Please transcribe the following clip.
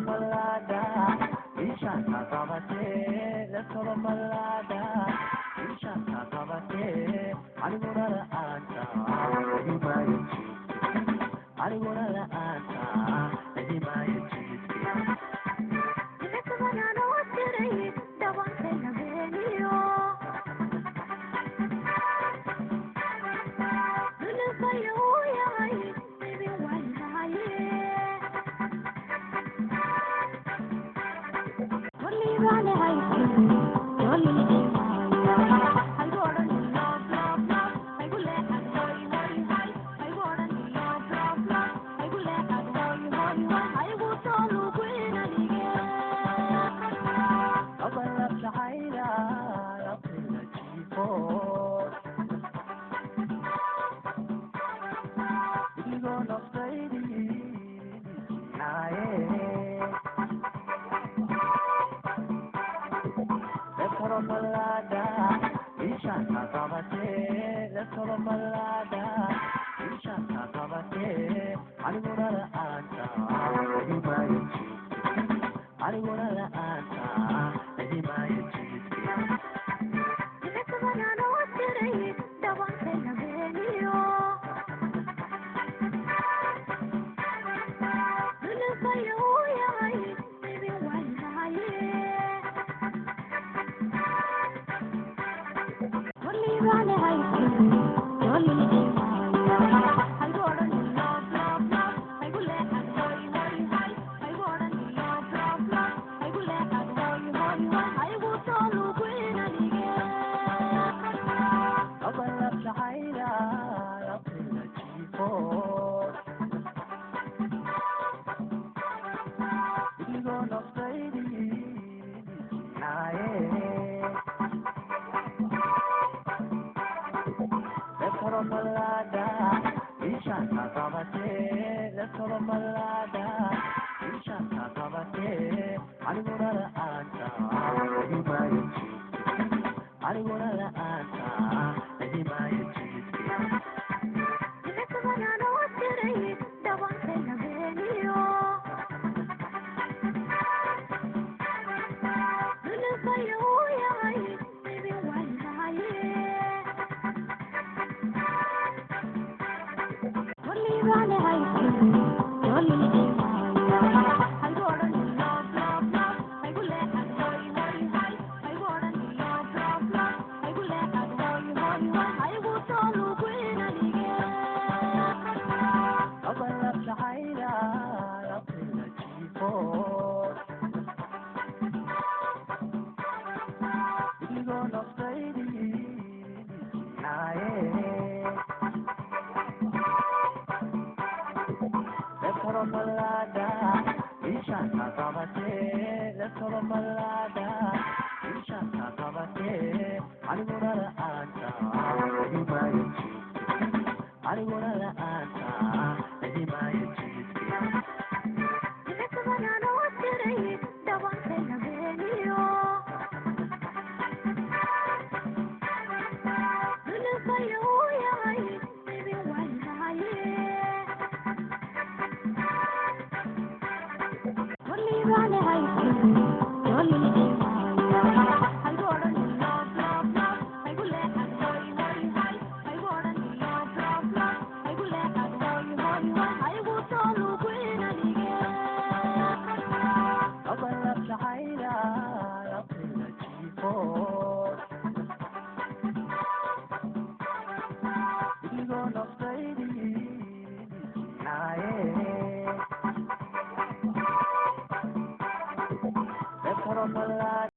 malada, ishanta kabate, let's malada, ishanta kabate, anigura la anta, himayachi, anigura la anta, himayachi. Malada, ishanta kabate, let's malada, ishanta kabate, anigura la anta, himayachi, anigura la anta, himayachi. Malada, ishanta kabate, let's malada, ishanta kabate, anigura la anta, himayachi, anigura la anta, himayachi. Malada, ishanta kabate, let's malada, ishanta kabate, anigura la anta, himayachi, anigura la anta, himayachi. Running high school,